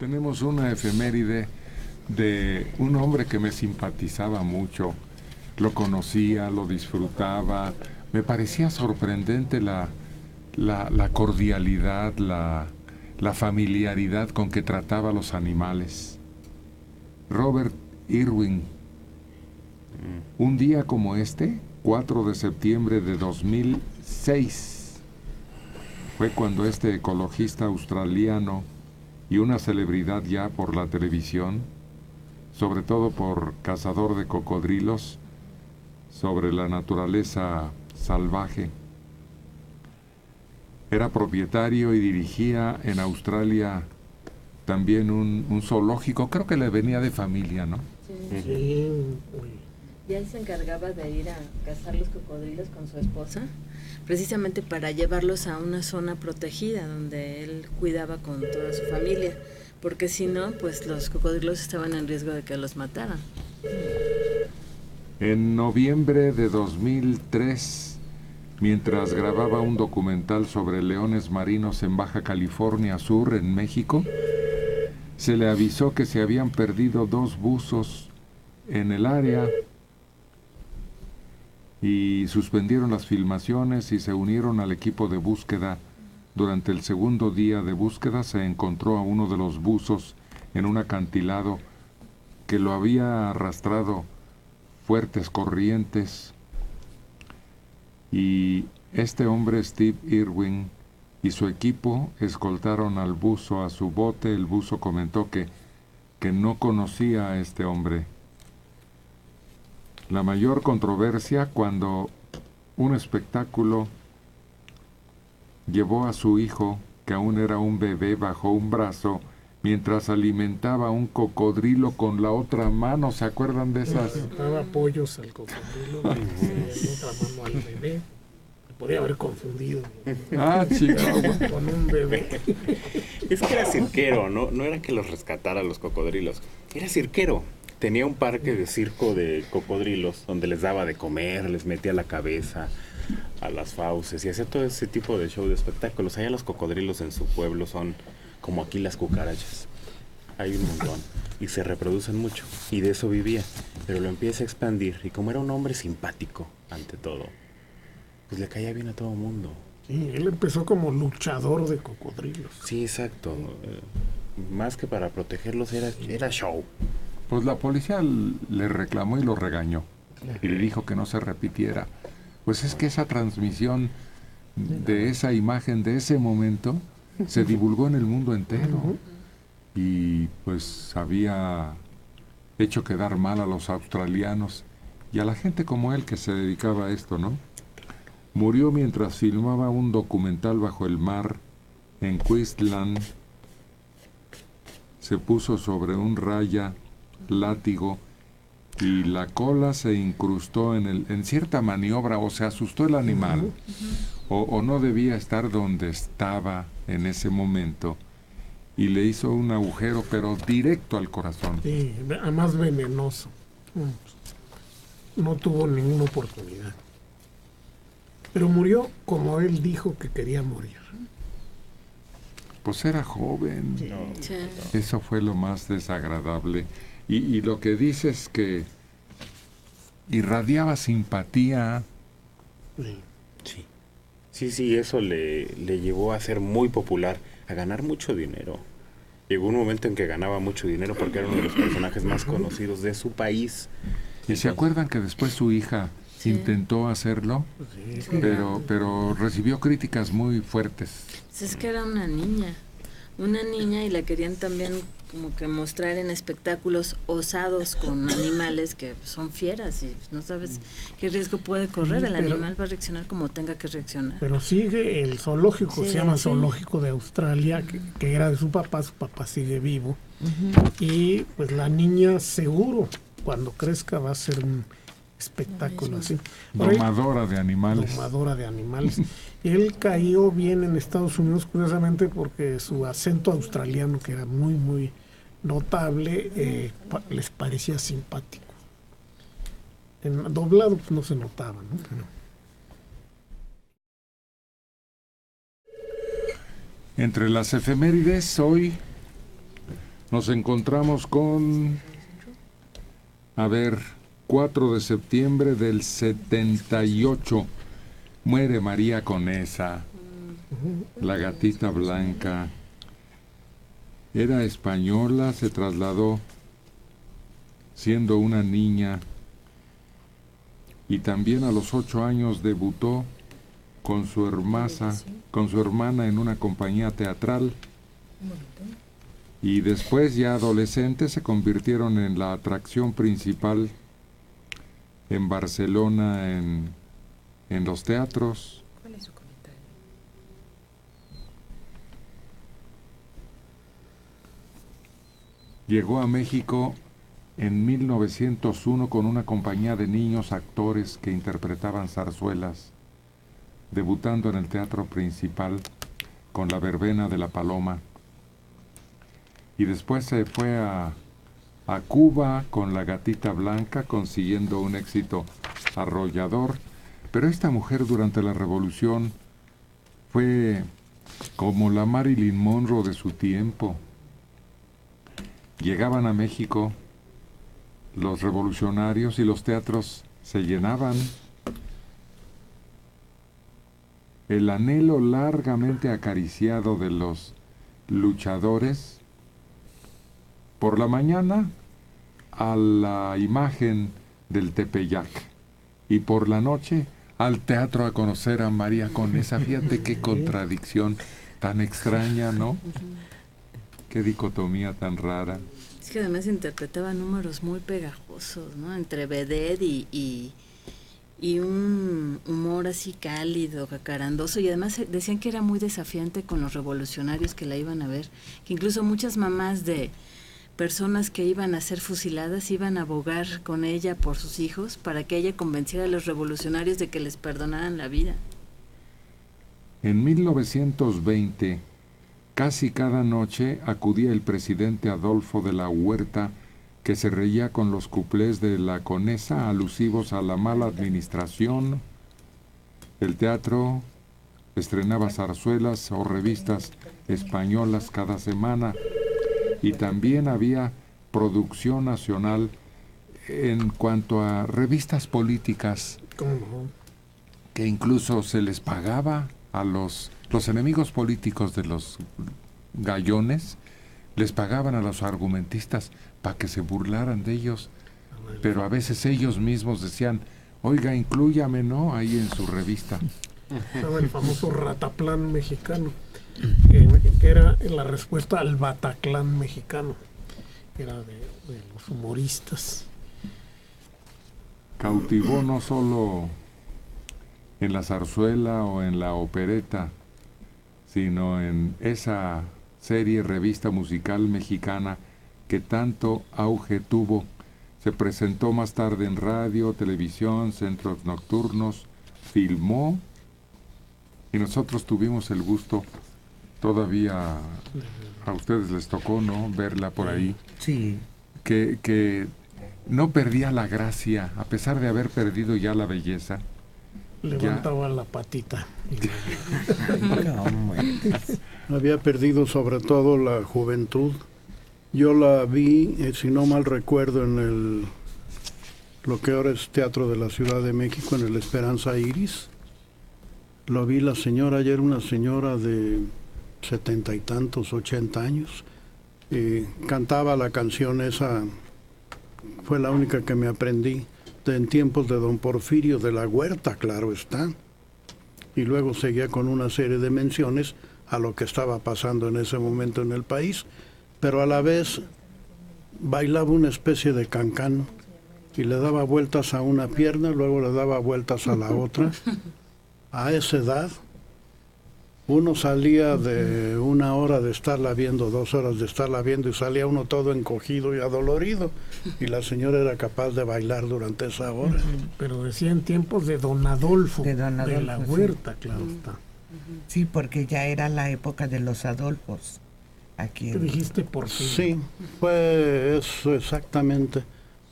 Tenemos una efeméride de un hombre que me simpatizaba mucho. Lo conocía, lo disfrutaba. Me parecía sorprendente la cordialidad, la familiaridad con que trataba a los animales. Robert Irwin. Un día como este, 4 de septiembre de 2006, fue cuando este ecologista australiano y una celebridad ya por la televisión, sobre todo por cazador de cocodrilos, sobre la naturaleza salvaje. Era propietario y dirigía en Australia también un zoológico, creo que le venía de familia, ¿no? Sí. Y él se encargaba de ir a cazar los cocodrilos con su esposa, precisamente para llevarlos a una zona protegida donde él cuidaba con toda su familia, porque si no, pues los cocodrilos estaban en riesgo de que los mataran. En noviembre de 2003, mientras grababa un documental sobre leones marinos en Baja California Sur, en México, se le avisó que se habían perdido 2 buzos en el área y suspendieron las filmaciones y se unieron al equipo de búsqueda. Durante el segundo día de búsqueda se encontró a uno de los buzos en un acantilado que lo había arrastrado fuertes corrientes, y este hombre, Steve Irwin, y su equipo escoltaron al buzo a su bote. El buzo comentó que no conocía a este hombre. La mayor controversia cuando un espectáculo llevó a su hijo, que aún era un bebé, bajo un brazo, mientras alimentaba un cocodrilo con la otra mano. ¿Se acuerdan de esas? Daba apoyos al cocodrilo, la otra mano al bebé. Podría haber confundido con un bebé. Es que era cirquero, no era que los rescatara a los cocodrilos, era cirquero. Tenía un parque de circo de cocodrilos donde les daba de comer, les metía la cabeza a las fauces y hacía todo ese tipo de show de espectáculos. Allá los cocodrilos en su pueblo son como aquí las cucarachas. Hay un montón y se reproducen mucho y de eso vivía, pero lo empieza a expandir y como era un hombre simpático ante todo, pues le caía bien a todo el mundo. Sí, él empezó como luchador de cocodrilos. Sí, exacto. Más que para protegerlos era show. Pues la policía le reclamó y lo regañó y le dijo que no se repitiera. Pues es que esa transmisión de esa imagen, de ese momento, se divulgó en el mundo entero y pues había hecho quedar mal a los australianos y a la gente como él que se dedicaba a esto, ¿no? Murió mientras filmaba un documental bajo el mar en Queensland. Se puso sobre un raya látigo y la cola se incrustó en cierta maniobra, o se asustó el animal, o no debía estar donde estaba en ese momento, y le hizo un agujero, pero directo al corazón. Sí, además venenoso. No tuvo ninguna oportunidad. Pero murió como él dijo que quería morir. Pues era joven. Sí. Eso fue lo más desagradable. Y lo que dice es que irradiaba simpatía. Sí, eso le llevó a ser muy popular, a ganar mucho dinero. Llegó un momento en que ganaba mucho dinero porque era uno de los personajes más conocidos de su país. ¿Y se acuerdan que después su hija intentó hacerlo? Pero recibió críticas muy fuertes. Es que era una niña y la querían también como que mostrar en espectáculos osados con animales que son fieras y no sabes qué riesgo puede correr. El animal va a reaccionar como tenga que reaccionar. Pero sigue el zoológico, se llama Zoológico de Australia, que era de su papá sigue vivo. Y pues la niña seguro cuando crezca va a ser un espectáculo así. Domadora de animales. Él cayó bien en Estados Unidos, curiosamente, porque su acento australiano, que era muy, muy notable, les parecía simpático. En doblado pues, no se notaba, ¿no? Pero... Entre las efemérides, hoy Nos encontramos con, 4 de septiembre del 78, muere María Conesa, la gatita blanca. Era española, se trasladó siendo una niña y también a los 8 años debutó con su hermana en una compañía teatral. Y después, ya adolescentes, se convirtieron en la atracción principal en Barcelona, en los teatros. ¿Cuál es su comentario? Llegó a México en 1901 con una compañía de niños actores que interpretaban zarzuelas, debutando en el teatro principal con La Verbena de la Paloma. Y después se fue a Cuba con La Gatita Blanca, consiguiendo un éxito arrollador. Pero esta mujer durante la Revolución fue como la Marilyn Monroe de su tiempo. Llegaban a México los revolucionarios y los teatros se llenaban. El anhelo largamente acariciado de los luchadores, por la mañana a la imagen del Tepeyac y por la noche al teatro a conocer a María Conesa. Fíjate qué contradicción tan extraña, ¿no? Qué dicotomía tan rara. Es que además interpretaba números muy pegajosos, ¿no? Entre vedette y un humor así cálido, jacarandoso, y además decían que era muy desafiante con los revolucionarios que la iban a ver, que incluso muchas mamás de personas que iban a ser fusiladas iban a abogar con ella por sus hijos para que ella convenciera a los revolucionarios de que les perdonaran la vida. En 1920, casi cada noche acudía el presidente Adolfo de la Huerta, que se reía con los cuplés de la Conesa alusivos a la mala administración. El teatro estrenaba zarzuelas o revistas españolas cada semana, y también había producción nacional en cuanto a revistas políticas, que incluso se les pagaba a los enemigos políticos de los gallones, les pagaban a los argumentistas para que se burlaran de ellos, pero a veces ellos mismos decían, oiga, inclúyame, ¿no?, ahí en su revista. Estaba el famoso Rataplan mexicano, que era la respuesta al Bataclan mexicano, era de los humoristas. Cautivó no solo en la zarzuela o en la opereta, sino en esa serie revista musical mexicana que tanto auge tuvo. Se presentó más tarde en radio, televisión, centros nocturnos, filmó, y nosotros tuvimos el gusto, todavía a ustedes les tocó, ¿no?, verla por ahí. Sí. Que no perdía la gracia, a pesar de haber perdido ya la belleza. Levantaba la patita. Había perdido sobre todo la juventud. Yo la vi, si no mal recuerdo, en lo que ahora es Teatro de la Ciudad de México, en el Esperanza Iris. Lo vi la señora, ayer una señora de 70 y tantos, 80 años. Cantaba la canción esa, fue la única que me aprendí, en tiempos de don Porfirio de la Huerta, claro está. Y luego seguía con una serie de menciones a lo que estaba pasando en ese momento en el país, pero a la vez bailaba una especie de cancán y le daba vueltas a una pierna, luego le daba vueltas a la otra. A esa edad, uno salía de 1 hora de estarla viendo, 2 horas de estarla viendo, y salía uno todo encogido y adolorido, y la señora era capaz de bailar durante esa hora. Pero decía en tiempos de don Adolfo, de la Huerta, sí. claro está. Sí, porque ya era la época de los Adolfos. Aquí ¿Qué dijiste Porfirio? Sí, fue eso exactamente.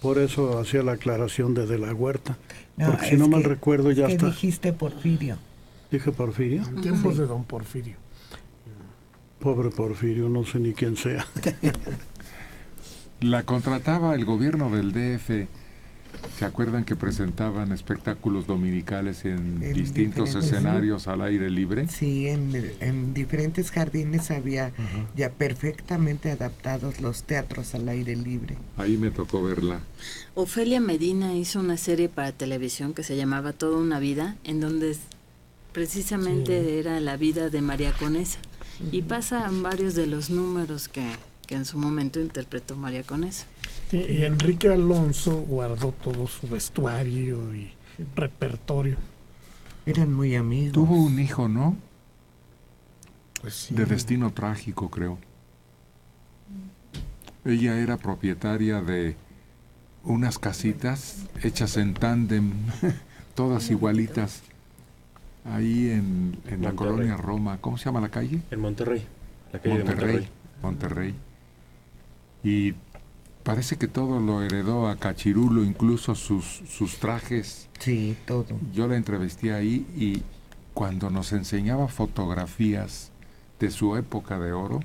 Por eso hacía la aclaración de la Huerta. No, porque si no mal recuerdo ya está. ¿Qué dijiste Porfirio? ¿Dije Porfirio? En tiempos de don Porfirio. Pobre Porfirio, no sé ni quién sea. La contrataba el gobierno del DF. ¿Se acuerdan que presentaban espectáculos dominicales en distintos diferentes- escenarios al aire libre? Sí, en diferentes jardines había ya perfectamente adaptados los teatros al aire libre. Ahí me tocó verla. Ofelia Medina hizo una serie para televisión que se llamaba Toda una vida, en donde precisamente era la vida de María Conesa. Y pasan varios de los números que en su momento interpretó María Conesa. Y Enrique Alonso guardó todo su vestuario y repertorio. Eran muy amigos. Tuvo un hijo, ¿no? Pues sí. De destino trágico, creo. Ella era propietaria de unas casitas hechas en tándem, todas igualitas, ahí en la Monterrey. colonia Roma. ¿Cómo se llama la calle? En Monterrey, la calle de Monterrey. Monterrey. Y parece que todo lo heredó a Cachirulo, incluso sus trajes. Sí, todo. Yo la entrevisté ahí y cuando nos enseñaba fotografías de su época de oro,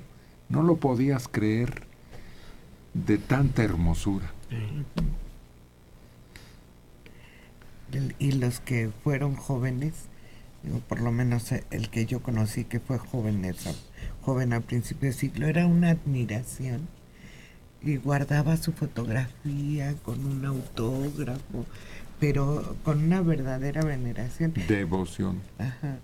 no lo podías creer de tanta hermosura. Y los que fueron jóvenes, o por lo menos el que yo conocí que fue joven a principios de siglo, era una admiración. Y guardaba su fotografía con un autógrafo, pero con una verdadera veneración. Devoción. Ajá.